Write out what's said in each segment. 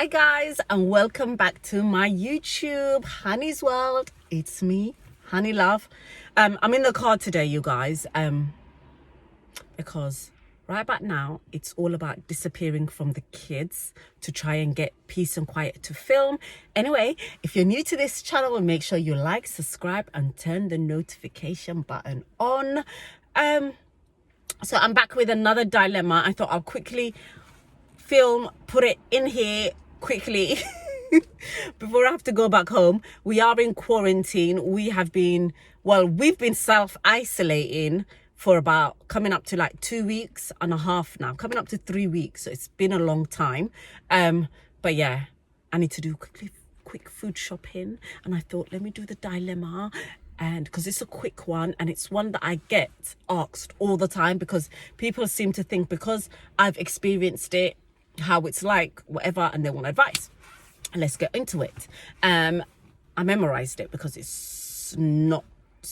Hi guys, and welcome back to my YouTube, Honey's World. It's me, Honey Love. I'm in the car today, you guys, because right about now it's all about disappearing from the kids to try and get peace and quiet to film. Anyway, if you're new to this channel, make sure you like, subscribe, and turn the notification button on. So I'm back with another dilemma. I thought I'll quickly film, put it in here quickly before I have to go back home. We are in quarantine. We've been self-isolating for about coming up to like 2 weeks and a half now, coming up to 3 weeks. So it's been a long time. But yeah, I need to do quick food shopping, and I thought, let me do the dilemma. And because it's a quick one, and it's one that I get asked all the time, because people seem to think because I've experienced it, how it's like, whatever, and they want advice. Let's get into it. I memorized it because it's not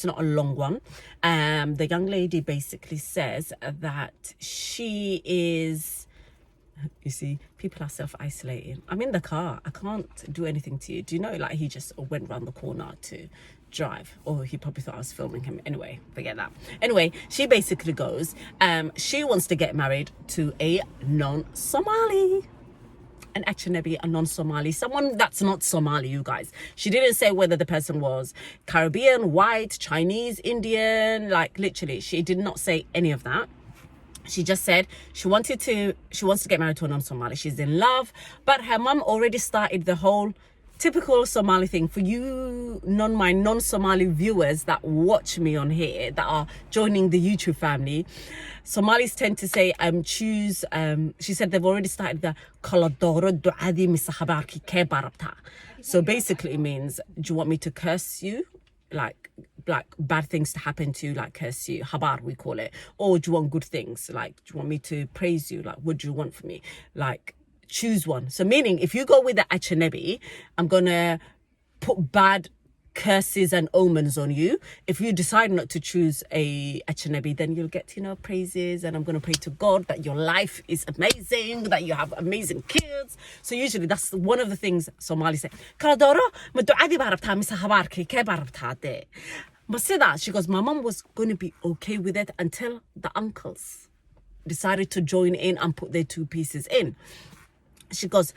a long one. The young lady basically says that she is, you see, people are self-isolating. I'm in the car, I can't do anything to you. Do you know, like, he just went around the corner to drive, or he probably thought I was filming him. Anyway, forget that. Anyway, she basically goes, she wants to get married to a non-Somali, an Ajnabi, a non-Somali, someone that's not Somali, you guys. She didn't say whether the person was Caribbean, white, Chinese, Indian, like literally, she did not say any of that. She just said she wants to get married to a non-Somali. She's in love, but her mum already started the whole typical Somali thing. For you my non-Somali viewers that watch me on here, that are joining the YouTube family, Somalis tend to say choose, she said they've already started the kaladoro duadi misahabarki ke barabta. So basically it means, do you want me to curse you, like bad things to happen to you, like curse you, habar we call it, or do you want good things, like do you want me to praise you, like what do you want from me, like choose one. So meaning, if you go with the Ajnabi, I'm gonna put bad curses and omens on you. If you decide not to choose a Ajnabi, then you'll get, praises, and I'm gonna pray to God that your life is amazing, that you have amazing kids. So usually that's one of the things Somali say. But say that, she goes, my mom was gonna be okay with it until the uncles decided to join in and put their 2 pieces in. She goes,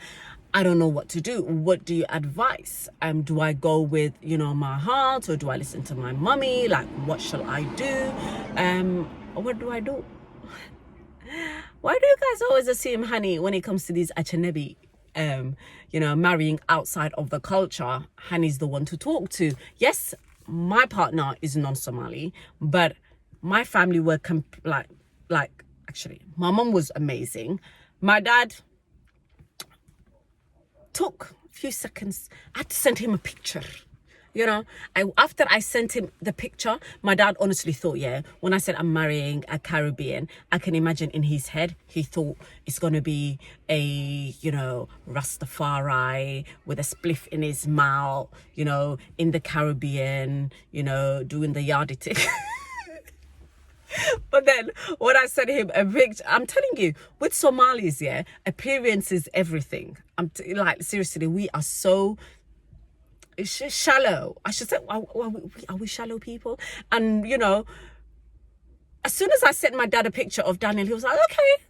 I don't know what to do. What do you advise? Do I go with, my heart, or do I listen to my mommy? Like, what shall I do? What do I do? Why do you guys always assume, honey, when it comes to these Ajnabi, marrying outside of the culture, honey's the one to talk to? Yes, my partner is non-Somali, but my family were actually, my mom was amazing. My dad took a few seconds. I had to send him a picture. After I sent him the picture, my dad honestly thought, when I said I'm marrying a Caribbean, I can imagine in his head, he thought it's going to be a, Rastafari with a spliff in his mouth, in the Caribbean, doing the yardie tick. But then when I sent him a picture, I'm telling you, with Somalis, appearance is everything. Seriously, we are so shallow. I should say, are we shallow people? And, as soon as I sent my dad a picture of Daniel, he was like, okay.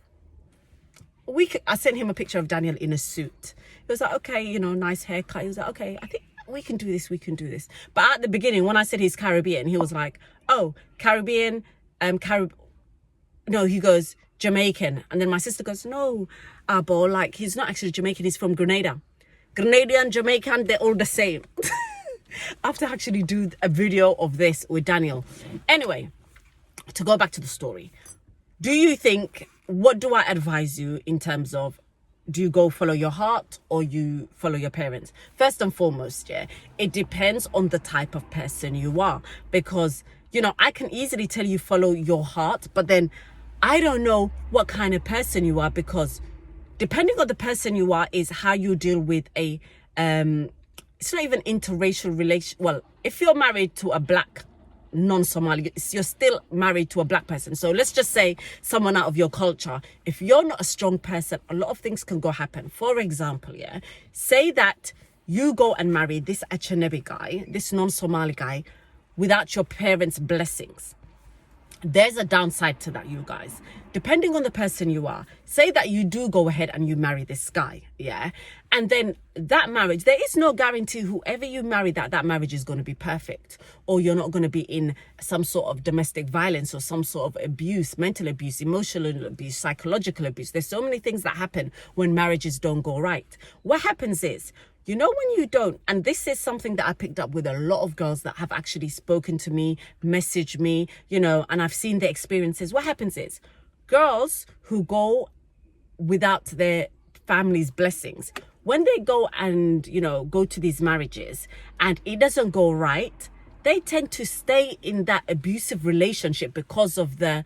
I sent him a picture of Daniel in a suit. He was like, okay, nice haircut. He was like, okay, I think we can do this. But at the beginning, when I said he's Caribbean, he was like, oh, Caribbean, no, he goes Jamaican. And then my sister goes, no, Abo, like, he's not actually Jamaican, he's from Grenada. Grenadian, Jamaican, they're all the same. I have to actually do a video of this with Daniel. Anyway, to go back to the story, what do I advise you in terms of, do you go follow your heart or you follow your parents? First and foremost, it depends on the type of person you are, because I can easily tell you follow your heart, but then I don't know what kind of person you are, because depending on the person you are is how you deal with a, it's not even interracial relation. Well, if you're married to a black non-Somali, you're still married to a black person. So let's just say someone out of your culture. If you're not a strong person, a lot of things can go happen. For example, yeah, say that you go and marry this Achnebi guy, this non-Somali guy, without your parents' blessings. There's a downside to that, you guys. Depending on the person you are, say that you do go ahead and you marry this guy, yeah? And then that marriage, there is no guarantee whoever you marry that marriage is going to be perfect, or you're not going to be in some sort of domestic violence or some sort of abuse, mental abuse, emotional abuse, psychological abuse. There's so many things that happen when marriages don't go right. What happens is, you know, when you don't, and this is something that I picked up with a lot of girls that have actually spoken to me, messaged me, you know, and I've seen their experiences. What happens is, girls who go without their family's blessings, when they go and, you know, go to these marriages and it doesn't go right, they tend to stay in that abusive relationship because of the,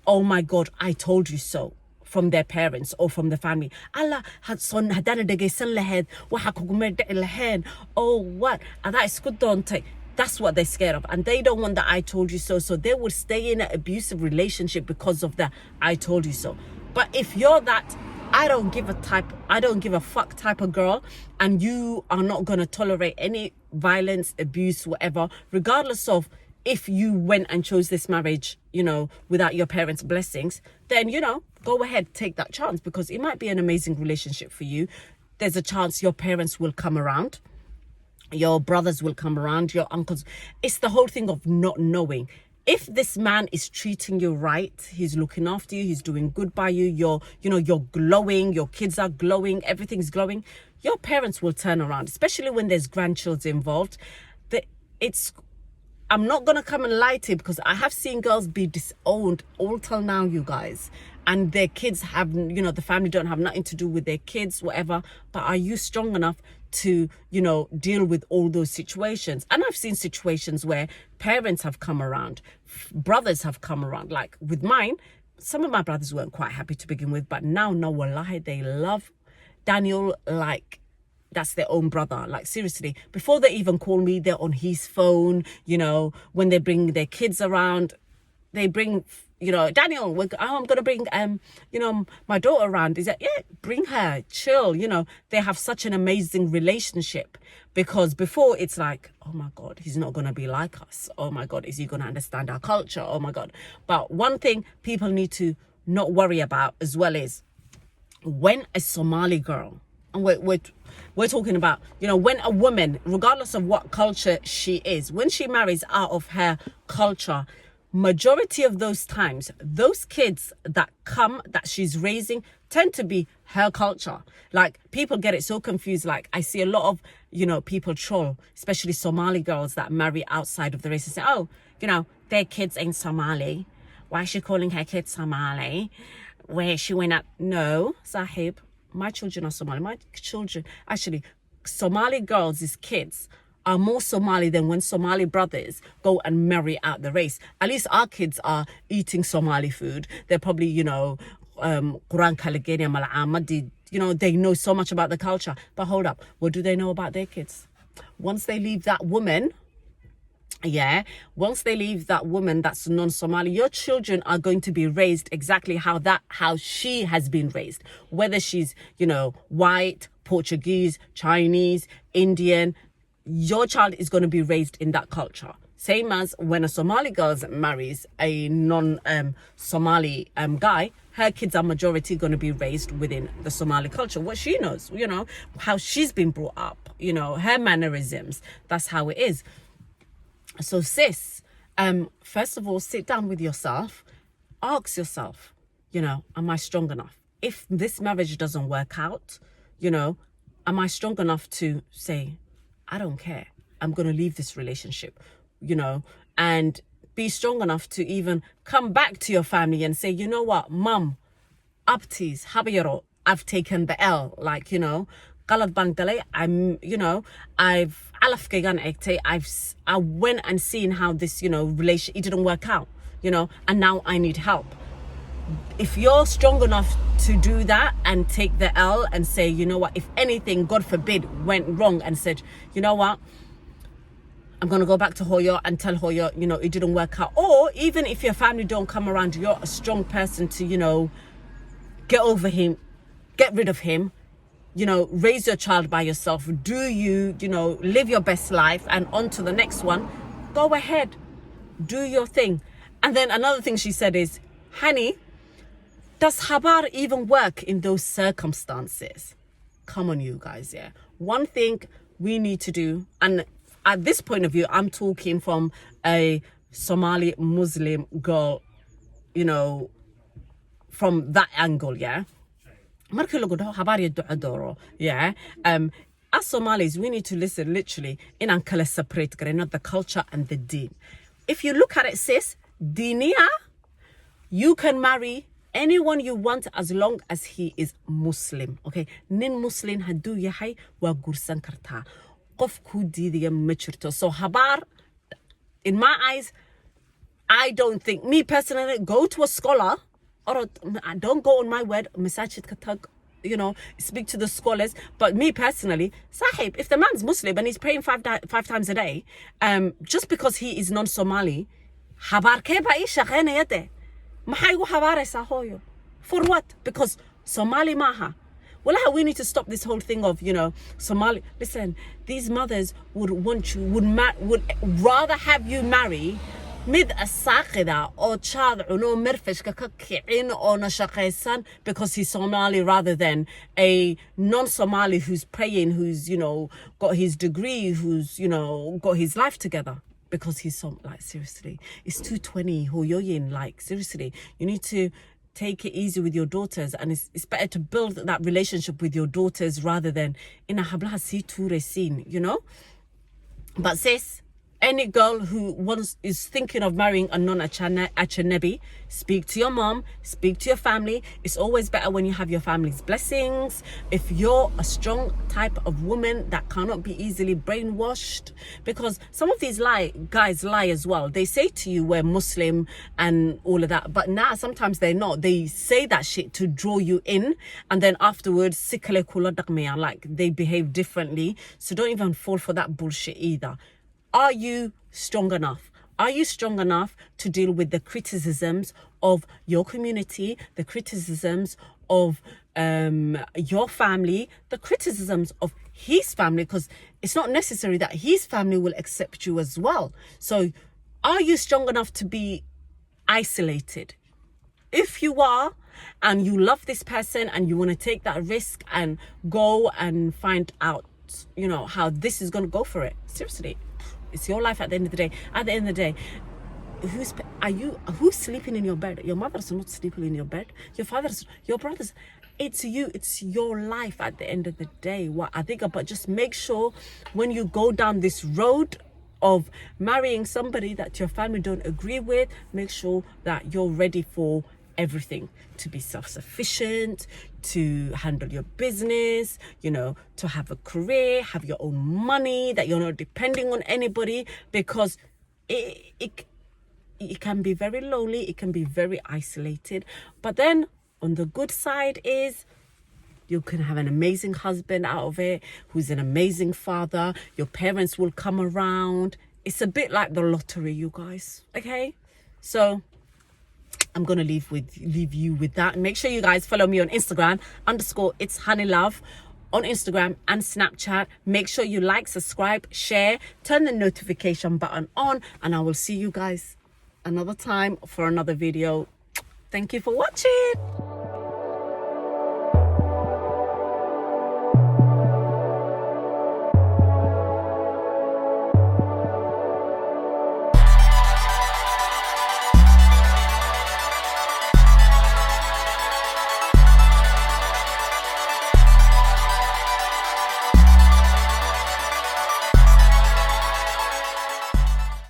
oh my God, I told you so, from their parents or from the family. Allah had son hadana dhageysan lahayd waxa kuguma dhici lahayn. Oh, what? Adaa isku doontay. That's what they're scared of, and they don't want the I told you so. So they will stay in an abusive relationship because of the I told you so. But if you're that I don't give a fuck type of girl, and you are not gonna tolerate any violence, abuse, whatever, regardless of if you went and chose this marriage, you know, without your parents' blessings, then, you know, go ahead, take that chance, because it might be an amazing relationship for you. There's a chance your parents will come around, your brothers will come around, your uncles. It's the whole thing of not knowing. If this man is treating you right, he's looking after you, he's doing good by you, you're glowing, your kids are glowing, everything's glowing, your parents will turn around, especially when there's grandchildren involved. I'm not going to come and lie to you, because I have seen girls be disowned all till now, you guys. And their kids have, you know, the family don't have nothing to do with their kids, whatever. But are you strong enough to, you know, deal with all those situations? And I've seen situations where parents have come around, brothers have come around. Like with mine, some of my brothers weren't quite happy to begin with. But now, no wallahi, they love Daniel like that's their own brother. Like seriously, before they even call me, they're on his phone. You know, when they bring their kids around, they bring, you know, Daniel, I'm gonna bring you know, my daughter around. Is that, yeah, bring her, chill. You know, they have such an amazing relationship, because before it's like, oh my God, he's not gonna be like us. Oh my God, is he gonna understand our culture? Oh my God. But one thing people need to not worry about as well is when a Somali girl, and we're talking about, you know, when a woman, regardless of what culture she is, when she marries out of her culture, majority of those times, those kids that she's raising tend to be her culture. Like, people get it so confused. Like, I see a lot of, you know, people troll, especially Somali girls that marry outside of the race and say, oh, you know, their kids ain't Somali. Why is she calling her kids Somali? Where she went up? No, Sahib. My children are Somali. My children, actually, Somali girls' kids are more Somali than when Somali brothers go and marry out the race. At least our kids are eating Somali food. They're probably, you know, Quran Kaligenia Mal'amadi, you know, they know so much about the culture. But hold up, what do they know about their kids? Once they leave that woman, once they leave that woman that's non-Somali, your children are going to be raised exactly how she has been raised. Whether she's, you know, white, Portuguese, Chinese, Indian, your child is going to be raised in that culture. Same as when a Somali girl marries a non-Somali guy, her kids are majority going to be raised within the Somali culture. What she knows, you know, how she's been brought up, you know, her mannerisms. That's how it is. So sis, first of all, sit down with yourself, ask yourself, you know, am I strong enough? If this marriage doesn't work out, you know, am I strong enough to say, I don't care, I'm going to leave this relationship, you know, and be strong enough to even come back to your family and say, you know what, mum, abtis, habayaro, I've taken the L, like, you know, I'm, you know, I went and seen how this, you know, relation, it didn't work out, you know, and now I need help. If you're strong enough to do that and take the L and say, you know what, if anything, God forbid, went wrong, and said, you know what, I'm going to go back to Hoyo and tell Hoyo, you know, it didn't work out. Or even if your family don't come around, you're a strong person to, you know, get over him, get rid of him, you know, raise your child by yourself. Do you, you know, live your best life and on to the next one. Go ahead, do your thing. And then another thing she said is, honey, does habar even work in those circumstances? Come on, you guys, yeah. One thing we need to do, and at this point of view, I'm talking from a Somali Muslim girl, you know, from that angle, yeah. Yeah. As Somalis, we need to listen literally in and kala separate the culture and the deen. If you look at it, sis, dinia, you can marry anyone you want as long as he is Muslim. Okay. Nin Muslim hadu yahay wa gursan karta. Qof ku diidiya ma jirto. So habar, in my eyes, I don't think, me personally, go to a scholar, or don't go on my word, masajid katag, you know, speak to the scholars. But me personally, sahib, if the man's Muslim and he's praying five times a day, just because he is non-Somali, habar ke ba isha khene yate. Mahaygo habare sa hoyo. For what? Because Somali maha. Well, we need to stop this whole thing of, you know, Somali. Listen, these mothers would want you, would rather have you marry mid asaqida or child uno merfish kakak'in or nashaqaysan because he's Somali rather than a non-Somali who's praying, who's, you know, got his degree, who's, you know, got his life together. Because he's so, like, seriously, it's 220 hoyoyin, like, seriously, you need to take it easy with your daughters, and it's better to build that relationship with your daughters rather than in a hablaha si ture scene, you know. But sis, any girl who is thinking of marrying a non-Achanabi, speak to your mom, speak to your family. It's always better when you have your family's blessings. If you're a strong type of woman that cannot be easily brainwashed, because some of these guys lie as well. They say to you we're Muslim and all of that, but now sometimes they're not. They say that shit to draw you in, and then afterwards, like, they behave differently. So don't even fall for that bullshit either. Are you strong enough? Are you strong enough to deal with the criticisms of your community, the criticisms of your family, the criticisms of his family? Because it's not necessary that his family will accept you as well. So are you strong enough to be isolated? If you are, and you love this person and you want to take that risk and go and find out, you know, how this is going to go for it, seriously. It's your life at the end of the day. At the end of the day, who's sleeping in your bed? Your mother's not sleeping in your bed. Your father's, your brothers. It's you. It's your life at the end of the day. What I think about, just make sure when you go down this road of marrying somebody that your family don't agree with, make sure that you're ready for everything, to be self-sufficient, to handle your business, you know, to have a career, have your own money, that you're not depending on anybody, because it can be very lonely, it can be very isolated. But then on the good side is you can have an amazing husband out of it, who's an amazing father. Your parents will come around. It's a bit like the lottery, you guys, okay? So I'm gonna leave you with that. And make sure you guys follow me on Instagram _it's Honeylove on Instagram and Snapchat. Make sure you like, subscribe, share, turn the notification button on, and I will see you guys another time for another video. Thank you for watching.